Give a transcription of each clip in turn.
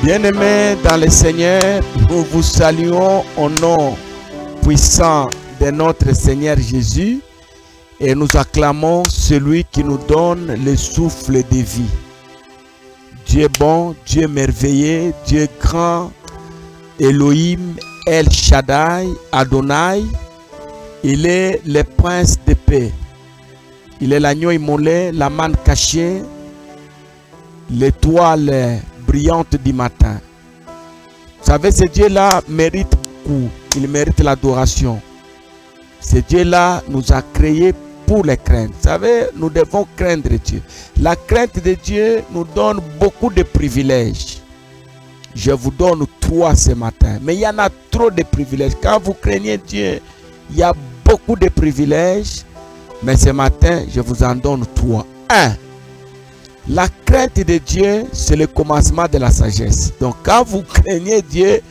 Bien-aimés dans le Seigneur, nous vous saluons au nom puissant de notre Seigneur Jésus et nous acclamons celui qui nous donne le souffle de vie. Dieu bon, Dieu merveilleux, Dieu grand, Elohim, El Shaddai, Adonai, il est le prince de paix. Il est l'agneau immolé, la manne cachée, l'étoile brillante du matin. Vous savez, ce Dieu-là mérite beaucoup. Il mérite l'adoration. Ce Dieu-là nous a créés pour les craindre. Vous savez, nous devons craindre Dieu. La crainte de Dieu nous donne beaucoup de privilèges. Je vous donne 3 ce matin. Mais il y en a trop de privilèges. Quand vous craignez Dieu, il y a beaucoup de privilèges. Mais ce matin, je vous en donne 3. 1. La crainte de Dieu, c'est le commencement de la sagesse. Donc, quand vous craignez Dieu,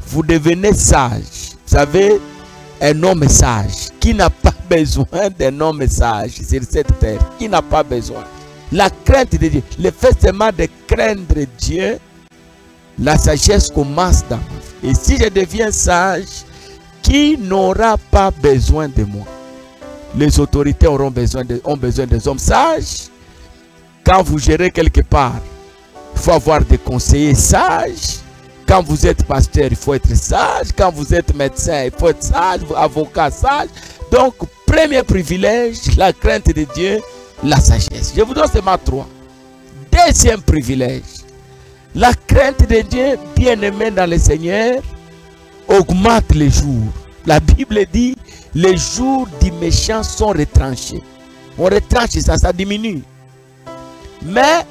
vous devenez sage. Vous savez, un homme sage qui n'a pas besoin d'un homme sage sur cette terre. Qui n'a pas besoin. La crainte de Dieu, le fait seulement de craindre Dieu, la sagesse commence dans ma vie. Et si je deviens sage, qui n'aura pas besoin de moi? Les autorités ont besoin des hommes sages. Quand vous gérez quelque part, il faut avoir des conseillers sages. Quand vous êtes pasteur, il faut être sage. Quand vous êtes médecin, il faut être sage. Avocat sage. Donc, premier privilège, la crainte de Dieu, la sagesse. Je vous donne seulement 3. Deuxième privilège, la crainte de Dieu, bien-aimé dans le Seigneur, augmente les jours. La Bible dit, les jours du méchant sont retranchés. On retranche ça, ça diminue. Mais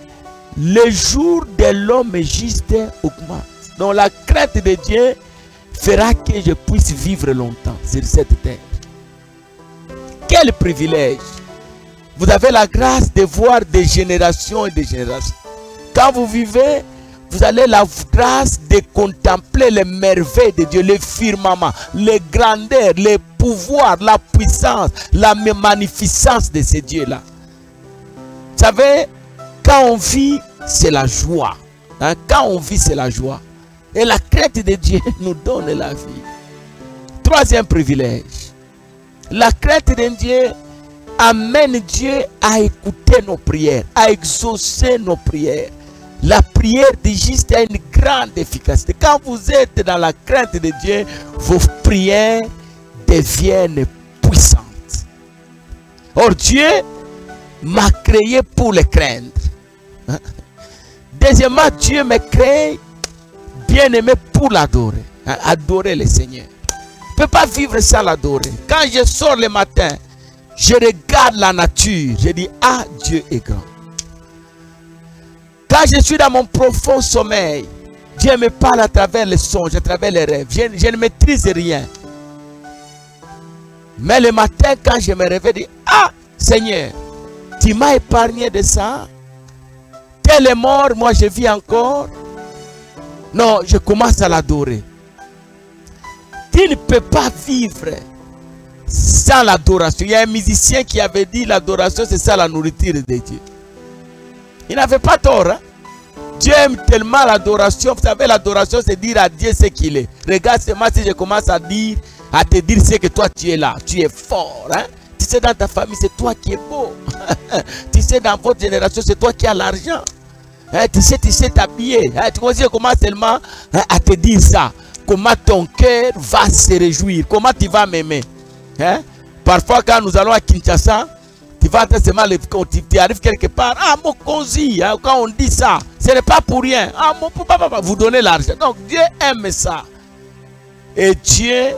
le jour de l'homme juste augmente. Donc la crainte de Dieu fera que je puisse vivre longtemps sur cette terre. Quel privilège! Vous avez la grâce de voir des générations et des générations. Quand vous vivez, vous avez la grâce de contempler les merveilles de Dieu, les firmaments, les grandeurs, les pouvoirs, la puissance, la magnificence de ces dieux-là. Vous savez, quand on vit, c'est la joie. Hein? Quand on vit, c'est la joie. Et la crainte de Dieu nous donne la vie. Troisième privilège. La crainte de Dieu amène Dieu à écouter nos prières, à exaucer nos prières. La prière du juste a une grande efficacité. Quand vous êtes dans la crainte de Dieu, vos prières deviennent puissantes. Or, Dieu m'a créé pour le craindre. Deuxièmement, Dieu m'a créé bien-aimé pour l'adorer. Adorer le Seigneur. Je ne peux pas vivre sans l'adorer. Quand je sors le matin, je regarde la nature. Je dis, ah, Dieu est grand. Quand je suis dans mon profond sommeil, Dieu me parle à travers les songes, à travers les rêves. Je ne maîtrise rien. Mais le matin, quand je me réveille, je dis, ah, Seigneur, tu m'as épargné de ça. Tel est mort, moi je vis encore. Non, je commence à l'adorer. Tu ne peux pas vivre sans l'adoration. Il y a un musicien qui avait dit l'adoration c'est ça la nourriture de Dieu. Il n'avait pas tort. Hein? Dieu aime tellement l'adoration. Vous savez, l'adoration c'est dire à Dieu ce qu'il est. Regarde seulement si je commence à te dire ce que toi tu es là. Tu es fort. Hein? Tu sais, dans ta famille, c'est toi qui es beau. Tu sais, dans votre génération, c'est toi qui as l'argent. Hein, tu sais t'habiller. Hein, tu commences seulement à te dire ça. Comment ton cœur va se réjouir. Comment tu vas m'aimer. Hein? Parfois, quand nous allons à Kinshasa, tu vas seulement, tu arrives quelque part. Ah, mon cosy. Hein, quand on dit ça, ce n'est pas pour rien. Ah, mon papa, vous donnez l'argent. Donc, Dieu aime ça. Et Dieu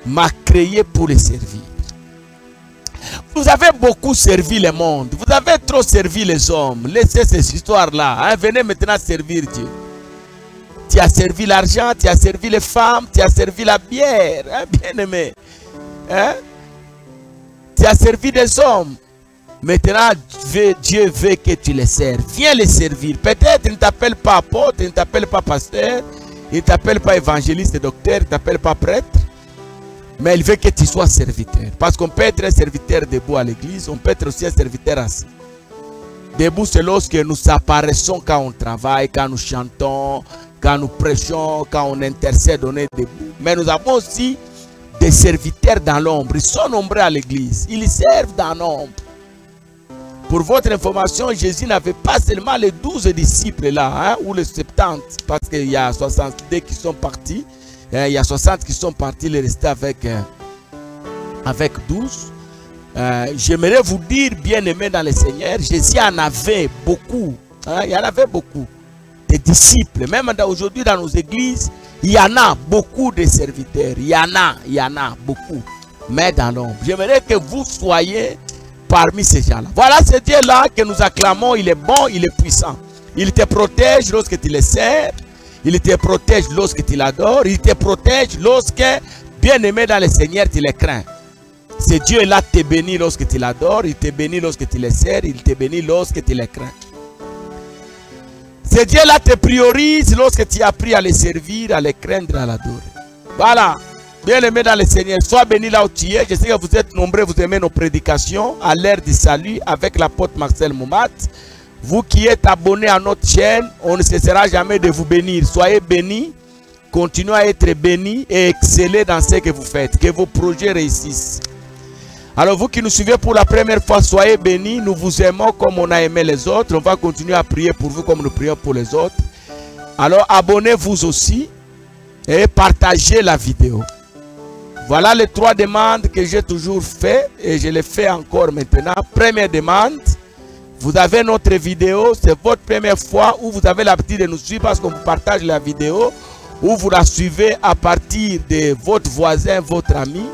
m'a créé pour le servir. Vous avez beaucoup servi le monde. Vous avez trop servi les hommes. Laissez ces histoires-là. Hein? Venez maintenant servir Dieu. Tu as servi l'argent, tu as servi les femmes, tu as servi la bière. Hein? Bien aimé. Hein? Tu as servi des hommes. Maintenant, Dieu veut que tu les serves. Viens les servir. Peut-être il ne t'appelle pas apôtre, il ne t'appelle pas pasteur, il ne t'appelle pas évangéliste, docteur, il ne t'appelle pas prêtre. Mais il veut que tu sois serviteur. Parce qu'on peut être un serviteur debout à l'église, on peut être aussi un serviteur assis. Debout, c'est lorsque nous apparaissons quand on travaille, quand nous chantons, quand nous prêchons, quand on intercède, on est debout. Mais nous avons aussi des serviteurs dans l'ombre. Ils sont nombreux à l'église. Ils servent dans l'ombre. Pour votre information, Jésus n'avait pas seulement les 12 disciples là, hein, ou les 70, parce qu'il y a 62 qui sont partis. Il y a 60 qui sont partis, les restés avec 12. J'aimerais vous dire, bien-aimés dans le Seigneur, Jésus en avait beaucoup. Hein, il y en avait beaucoup. Des disciples. Même aujourd'hui dans nos églises, il y en a beaucoup de serviteurs. Il y en a beaucoup. Mais dans l'ombre. J'aimerais que vous soyez parmi ces gens-là. Voilà ce Dieu-là que nous acclamons. Il est bon, il est puissant. Il te protège lorsque tu le sers. Il te protège lorsque tu l'adores. Il te protège lorsque, bien-aimé dans le Seigneur, tu le crains. Ce Dieu-là te bénit lorsque tu l'adores. Il te bénit lorsque tu le sers. Il te bénit lorsque tu le crains. Ce Dieu-là te priorise lorsque tu as appris à le servir, à le craindre, à l'adorer. Voilà. Bien-aimé dans le Seigneur, sois béni là où tu es. Je sais que vous êtes nombreux, vous aimez nos prédications à l'heure du salut avec l'apôtre Marcel Moumat. Vous qui êtes abonnés à notre chaîne, on ne cessera jamais de vous bénir. Soyez bénis, continuez à être bénis et excellez dans ce que vous faites. Que vos projets réussissent. Alors vous qui nous suivez pour la première fois, soyez bénis. Nous vous aimons comme on a aimé les autres. On va continuer à prier pour vous comme nous prions pour les autres. Alors abonnez-vous aussi et partagez la vidéo. Voilà les 3 demandes que j'ai toujours fait et je les fais encore maintenant. Première demande, vous avez notre vidéo, c'est votre première fois où vous avez l'habitude de nous suivre parce qu'on vous partage la vidéo, ou vous la suivez à partir de votre voisin, votre ami.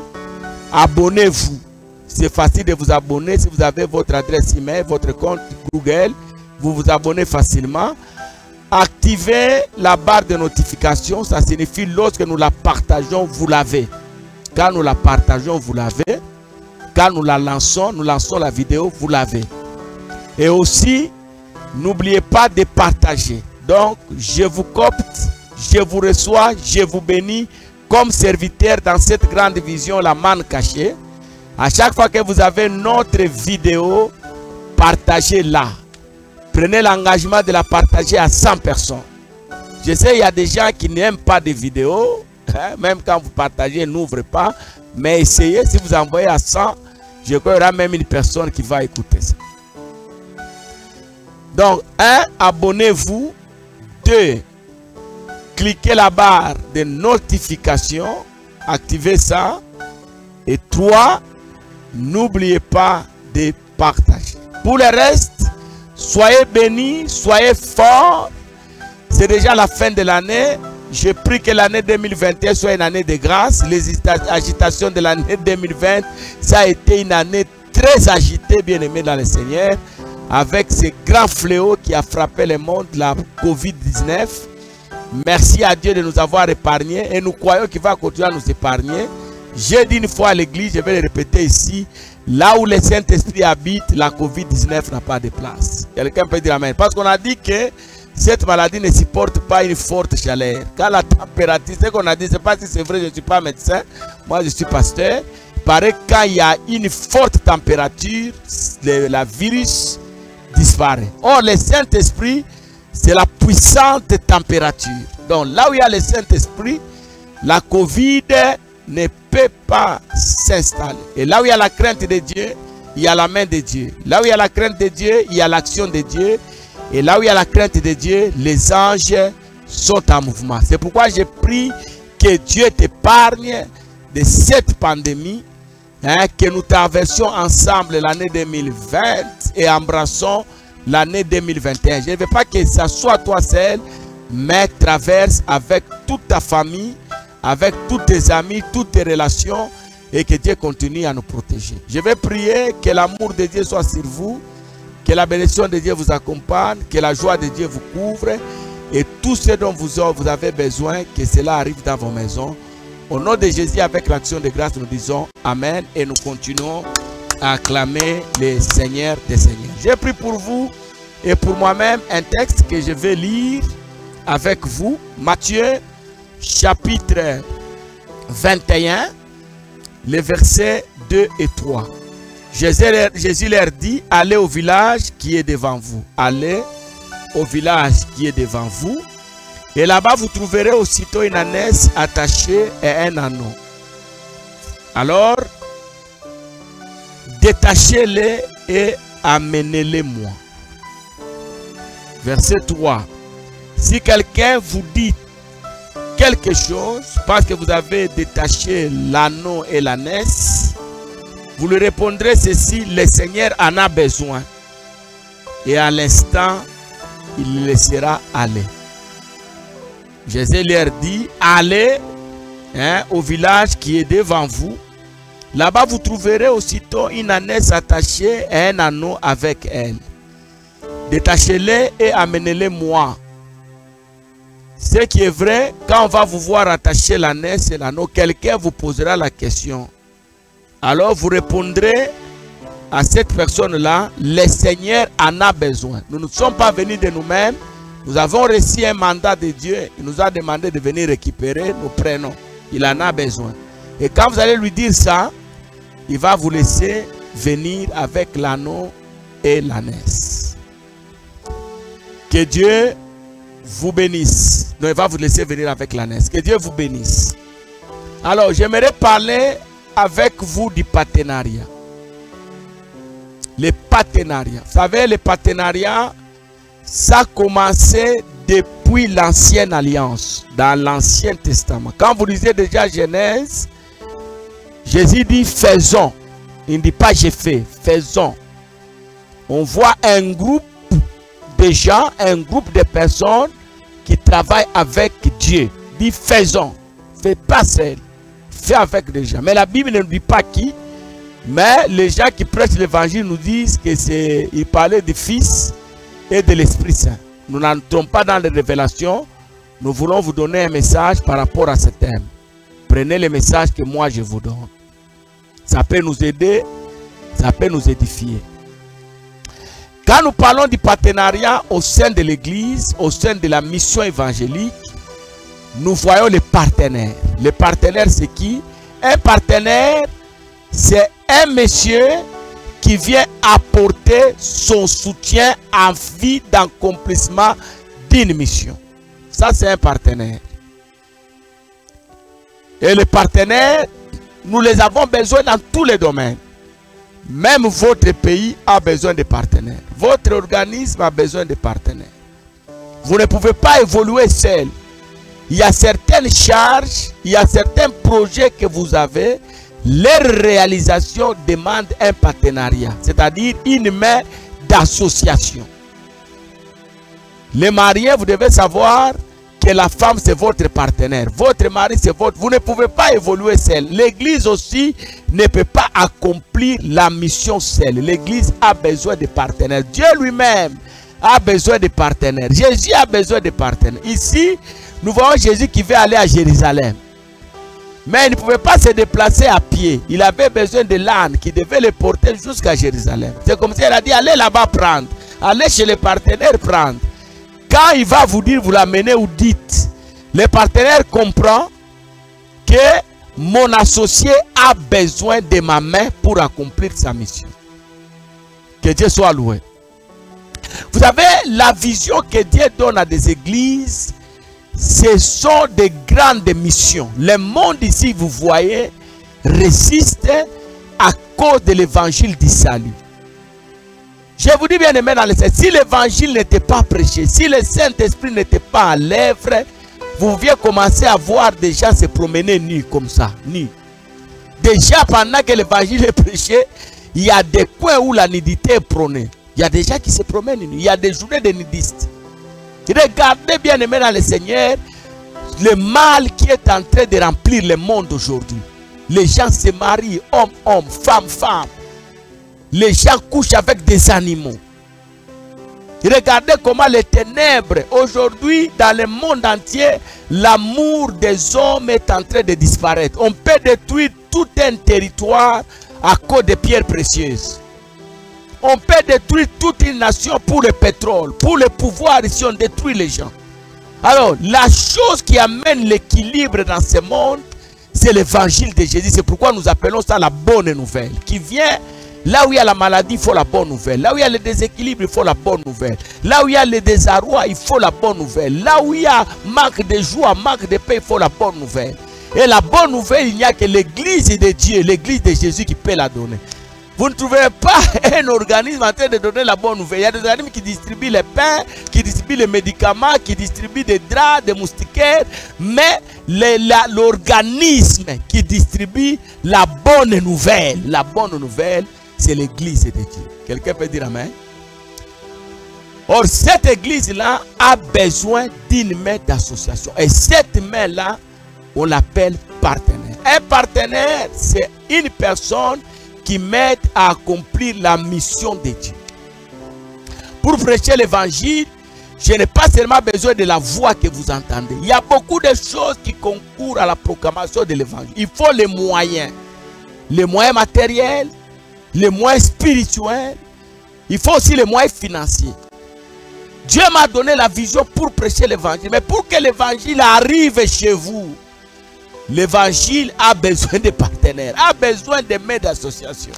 Abonnez-vous. C'est facile de vous abonner si vous avez votre adresse email, votre compte Google. Vous vous abonnez facilement. Activez la barre de notification. Ça signifie lorsque nous la partageons, vous l'avez. Quand nous la partageons, vous l'avez. Quand nous lançons la vidéo, vous l'avez. Et aussi, n'oubliez pas de partager. Donc, je vous copte, je vous reçois, je vous bénis comme serviteur dans cette grande vision, la manne cachée. À chaque fois que vous avez notre vidéo, partagez-la. Prenez l'engagement de la partager à 100 personnes. Je sais, il y a des gens qui n'aiment pas des vidéos. Hein, même quand vous partagez, n'ouvrez pas. Mais essayez, si vous envoyez à 100, je crois qu'il y aura même une personne qui va écouter ça. Donc, 1, abonnez-vous. 2, cliquez la barre de notification. Activez ça. Et 3, n'oubliez pas de partager. Pour le reste, soyez bénis, soyez forts. C'est déjà la fin de l'année. Je prie que l'année 2021 soit une année de grâce. Les agitations de l'année 2020, ça a été une année très agitée, bien aimée dans le Seigneur, avec ce grand fléau qui a frappé le monde, la COVID-19. Merci à Dieu de nous avoir épargnés et nous croyons qu'il va continuer à nous épargner. J'ai dit une fois à l'église, je vais le répéter ici, là où le Saint-Esprit habite, la COVID-19 n'a pas de place. Quelqu'un peut dire amen. Parce qu'on a dit que cette maladie ne supporte pas une forte chaleur. Quand la température, ce qu'on a dit, je ne sais pas si c'est vrai, je ne suis pas médecin, moi je suis pasteur. Il paraît que quand il y a une forte température, le virus disparaît. Or, le Saint-Esprit, c'est la puissante température. Donc, là où il y a le Saint-Esprit, la COVID ne peut pas s'installer. Et là où il y a la crainte de Dieu, il y a la main de Dieu. Là où il y a la crainte de Dieu, il y a l'action de Dieu. Et là où il y a la crainte de Dieu, les anges sont en mouvement. C'est pourquoi je prie que Dieu t'épargne de cette pandémie, hein, que nous traversions ensemble l'année 2020 et embrassons l'année 2021. Je ne veux pas que ça soit toi seul, mais traverse avec toute ta famille, avec tous tes amis, toutes tes relations, et que Dieu continue à nous protéger. Je vais prier que l'amour de Dieu soit sur vous, que la bénédiction de Dieu vous accompagne, que la joie de Dieu vous couvre, et tout ce dont vous avez besoin, que cela arrive dans vos maisons. Au nom de Jésus, avec l'action de grâce, nous disons Amen, et nous continuons à acclamer le Seigneur des Seigneurs. J'ai pris pour vous et pour moi-même un texte que je vais lire avec vous. Matthieu, chapitre 21, les versets 2 et 3. Jésus leur dit, allez au village qui est devant vous. Allez au village qui est devant vous. Et là-bas, vous trouverez aussitôt une ânesse attachée et un anneau. Alors, détachez-les et amenez-les-moi. Verset 3. Si quelqu'un vous dit quelque chose parce que vous avez détaché l'anneau et l'ânesse, vous lui répondrez ceci: le Seigneur en a besoin. Et à l'instant, il le laissera aller. Jésus leur dit: allez au village qui est devant vous. Là-bas, vous trouverez aussitôt une ânesse attachée et un anneau avec elle. Détachez-les et amenez-les moi. Ce qui est vrai, quand on va vous voir attacher l'ânesse et l'anneau, quelqu'un vous posera la question. Alors vous répondrez à cette personne-là: le Seigneur en a besoin. Nous ne sommes pas venus de nous-mêmes. Nous avons reçu un mandat de Dieu. Il nous a demandé de venir récupérer nos prénoms. Il en a besoin. Et quand vous allez lui dire ça, il va vous laisser venir avec l'anneau et l'ânesse. Que Dieu vous bénisse. Non, il va vous laisser venir avec l'ânesse. Que Dieu vous bénisse. Alors, j'aimerais parler avec vous du partenariat. Les partenariats. Vous savez, les partenariats, ça a commencé depuis l'ancienne alliance, dans l'Ancien Testament. Quand vous lisez déjà Genèse, Jésus dit faisons. Il ne dit pas j'ai fait, faisons. On voit un groupe de gens, un groupe de personnes qui travaillent avec Dieu. Il dit faisons. Fais pas seul. Fais avec des gens. Mais la Bible ne nous dit pas qui. Mais les gens qui prêchent l'évangile nous disent que c'est, il parlait du Fils et de l'Esprit Saint. Nous n'entrons pas dans les révélations. Nous voulons vous donner un message par rapport à ce thème. Prenez le message que moi je vous donne. Ça peut nous aider, ça peut nous édifier. Quand nous parlons du partenariat au sein de l'Église, au sein de la mission évangélique, nous voyons les partenaires. Les partenaires, c'est qui? Un partenaire, c'est un monsieur qui vient apporter son soutien en vue d'accomplissement d'une mission. Ça, c'est un partenaire. Et les partenaires, nous les avons besoin dans tous les domaines. Même votre pays a besoin de partenaires. Votre organisme a besoin de partenaires. Vous ne pouvez pas évoluer seul. Il y a certaines charges, il y a certains projets que vous avez. Leur réalisation demande un partenariat, c'est-à-dire une main d'association. Les mariés, vous devez savoir que la femme c'est votre partenaire. Votre mari c'est votre... Vous ne pouvez pas évoluer seul. L'église aussi ne peut pas accomplir la mission seule. L'église a besoin de partenaires. Dieu lui-même a besoin de partenaires. Jésus a besoin de partenaires. Ici, nous voyons Jésus qui veut aller à Jérusalem. Mais il ne pouvait pas se déplacer à pied. Il avait besoin de l'âne qui devait le porter jusqu'à Jérusalem. C'est comme si elle a dit, allez là-bas prendre. Allez chez les partenaires prendre. Quand il va vous dire, vous l'amenez ou dites, le partenaire comprend que mon associé a besoin de ma main pour accomplir sa mission. Que Dieu soit loué. Vous savez, la vision que Dieu donne à des églises, ce sont des grandes missions. Le monde ici, vous voyez, résiste à cause de l'évangile du salut. Je vous dis bien aimé dans le Seigneur, si l'évangile n'était pas prêché, si le Saint-Esprit n'était pas à l'œuvre, vous pouviez commencer à voir des gens se promener nus comme ça, nus. Déjà pendant que l'évangile est prêché, il y a des coins où la nudité est prônée. Il y a des gens qui se promènent nus. Il y a des journées de nudistes. Regardez bien aimé dans le Seigneur, le mal qui est en train de remplir le monde aujourd'hui. Les gens se marient, homme, homme, femme, femme. Les gens couchent avec des animaux. Regardez comment les ténèbres, aujourd'hui, dans le monde entier, l'amour des hommes est en train de disparaître. On peut détruire tout un territoire à cause de pierres précieuses. On peut détruire toute une nation pour le pétrole, pour le pouvoir, ici on détruit les gens. Alors, la chose qui amène l'équilibre dans ce monde, c'est l'évangile de Jésus. C'est pourquoi nous appelons ça la bonne nouvelle, qui vient Là où il y a la maladie, il faut la bonne nouvelle. Là où il y a le déséquilibre, il faut la bonne nouvelle. Là où il y a le désarroi, il faut la bonne nouvelle. Là où il y a manque de joie, manque de paix, il faut la bonne nouvelle. Et la bonne nouvelle, il n'y a que l'église de Dieu, l'église de Jésus qui peut la donner. Vous ne trouverez pas un organisme en train de donner la bonne nouvelle. Il y a des organismes qui distribuent les pains, qui distribuent les médicaments, qui distribuent des draps, des moustiquaires. Mais l'organisme qui distribue la bonne nouvelle, c'est l'église de Dieu. Quelqu'un peut dire amen? Or, cette église-là a besoin d'une main d'association. Et cette main-là, on l'appelle partenaire. Un partenaire, c'est une personne qui m'aide à accomplir la mission de Dieu. Pour prêcher l'évangile, je n'ai pas seulement besoin de la voix que vous entendez. Il y a beaucoup de choses qui concourent à la proclamation de l'évangile. Il faut les moyens matériels, les moyens spirituels. Il faut aussi les moyens financiers. Dieu m'a donné la vision pour prêcher l'évangile. Mais pour que l'évangile arrive chez vous, l'évangile a besoin de partenaires, a besoin de mains d'association.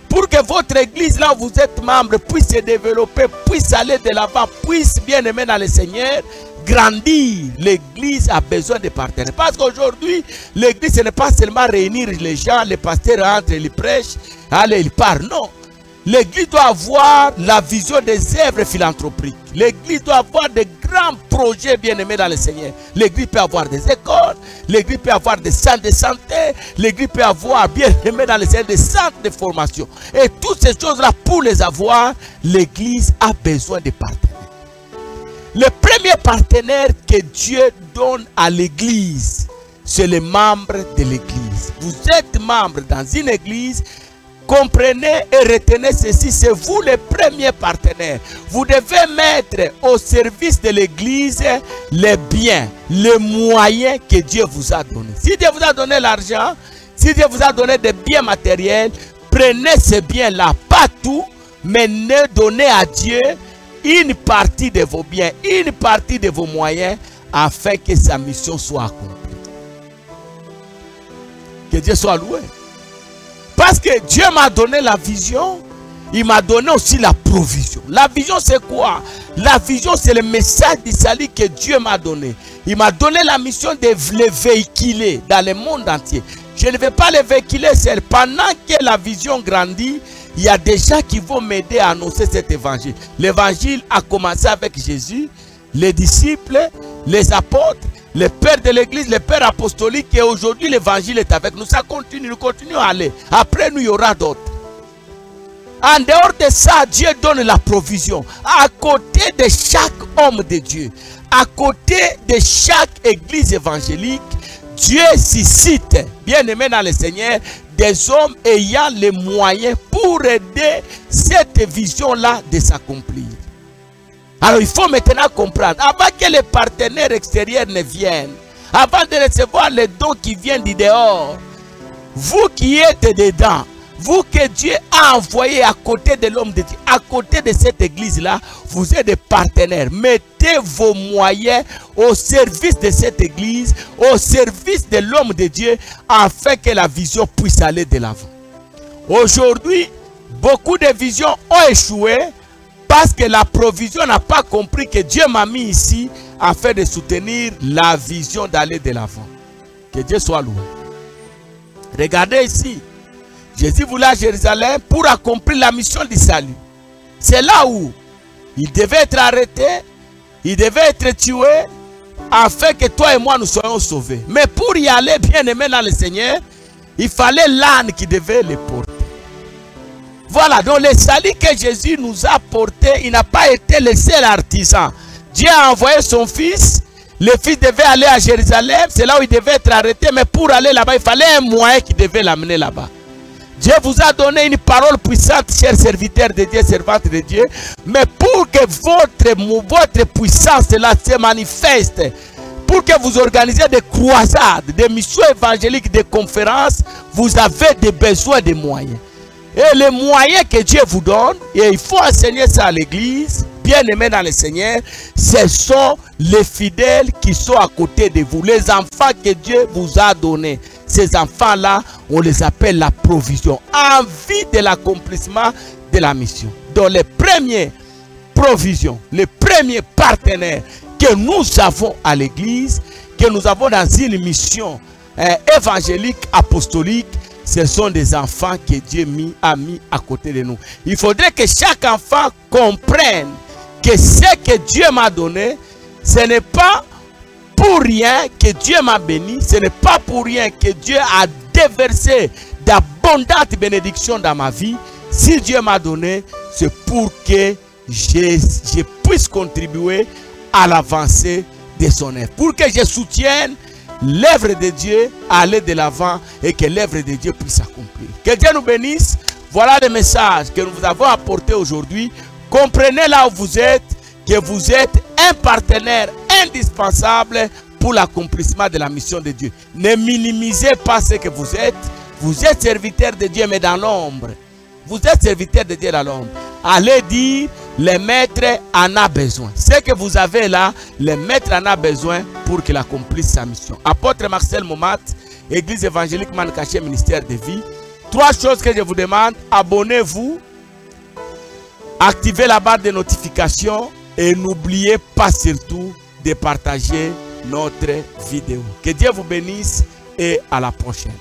Pour que votre église, là où vous êtes membre, puisse se développer, puisse aller de l'avant, puisse bien aimer dans le Seigneur, grandir, l'église a besoin de partenaires. Parce qu'aujourd'hui, l'église, ce n'est pas seulement réunir les gens, les pasteurs entrent, ils prêchent, allez, ils partent. Non. L'église doit avoir la vision des œuvres philanthropiques. L'église doit avoir de grands projets bien-aimés dans le Seigneur. L'église peut avoir des écoles, l'église peut avoir des centres de santé, l'église peut avoir bien-aimés dans le Seigneur des centres de formation. Et toutes ces choses-là, pour les avoir, l'église a besoin de partenaires. Le premier partenaire que Dieu donne à l'église, c'est les membres de l'église. Vous êtes membre dans une église. Comprenez et retenez ceci, c'est vous le premier partenaire. Vous devez mettre au service de l'église les biens, les moyens que Dieu vous a donnés. Si Dieu vous a donné l'argent, si Dieu vous a donné des biens matériels, prenez ces biens-là, pas tout, mais ne donnez à Dieu une partie de vos biens, une partie de vos moyens, afin que sa mission soit accomplie. Que Dieu soit loué. Parce que Dieu m'a donné la vision, il m'a donné aussi la provision. La vision c'est quoi? La vision c'est le message du salut que Dieu m'a donné. Il m'a donné la mission de le véhiculer dans le monde entier. Je ne vais pas le véhiculer seul. Pendant que la vision grandit, il y a des gens qui vont m'aider à annoncer cet évangile. L'évangile a commencé avec Jésus, les disciples, les apôtres, les pères de l'église, les pères apostoliques, et aujourd'hui l'évangile est avec nous. Ça continue, nous continuons à aller. Après nous, il y aura d'autres. En dehors de ça, Dieu donne la provision. À côté de chaque homme de Dieu, à côté de chaque église évangélique, Dieu suscite, bien aimé dans le Seigneur, des hommes ayant les moyens pour aider cette vision-là de s'accomplir. Alors il faut maintenant comprendre, avant que les partenaires extérieurs ne viennent, avant de recevoir les dons qui viennent du dehors, vous qui êtes dedans, vous que Dieu a envoyé à côté de l'homme de Dieu, à côté de cette église-là, vous êtes des partenaires. Mettez vos moyens au service de cette église, au service de l'homme de Dieu, afin que la vision puisse aller de l'avant. Aujourd'hui, beaucoup de visions ont échoué, parce que la provision n'a pas compris que Dieu m'a mis ici afin de soutenir la vision d'aller de l'avant. Que Dieu soit loué. Regardez ici. Jésus voulait à Jérusalem pour accomplir la mission du salut. C'est là où il devait être arrêté, il devait être tué, afin que toi et moi nous soyons sauvés. Mais pour y aller bien aimé dans le Seigneur, il fallait l'âne qui devait le porter. Voilà, donc le salut que Jésus nous a porté, il n'a pas été le seul artisan. Dieu a envoyé son fils, le fils devait aller à Jérusalem, c'est là où il devait être arrêté, mais pour aller là-bas, il fallait un moyen qui devait l'amener là-bas. Dieu vous a donné une parole puissante, chers serviteurs de Dieu, servantes de Dieu, mais pour que votre puissance là se manifeste, pour que vous organisez des croisades, des missions évangéliques, des conférences, vous avez des besoins de moyens. Et les moyens que Dieu vous donne, et il faut enseigner ça à l'église, bien aimé dans le Seigneur, ce sont les fidèles qui sont à côté de vous, les enfants que Dieu vous a donnés. ces enfants-là, on les appelle la provision, en vue de l'accomplissement de la mission. Donc les premières provisions, les premiers partenaires que nous avons à l'église, que nous avons dans une mission évangélique, apostolique, ce sont des enfants que Dieu a mis à côté de nous. Il faudrait que chaque enfant comprenne que ce que Dieu m'a donné, ce n'est pas pour rien que Dieu m'a béni, ce n'est pas pour rien que Dieu a déversé d'abondantes bénédictions dans ma vie. Si Dieu m'a donné, c'est pour que je puisse contribuer à l'avancée de son œuvre, pour que je soutienne l'œuvre de Dieu à aller de l'avant et que l'œuvre de Dieu puisse s'accomplir. Que Dieu nous bénisse. Voilà le message que nous vous avons apporté aujourd'hui. Comprenez là où vous êtes, que vous êtes un partenaire indispensable pour l'accomplissement de la mission de Dieu. Ne minimisez pas ce que vous êtes. Vous êtes serviteur de Dieu, mais dans l'ombre. Vous êtes serviteur de Dieu dans l'ombre. Allez dire, le maître en a besoin. Ce que vous avez là, le maître en a besoin pour qu'il accomplisse sa mission. Apôtre Marcel Momat, Église évangélique Mankaché, ministère de vie. 3 choses que je vous demande. Abonnez-vous. Activez la barre de notification. Et n'oubliez pas surtout de partager notre vidéo. Que Dieu vous bénisse et à la prochaine.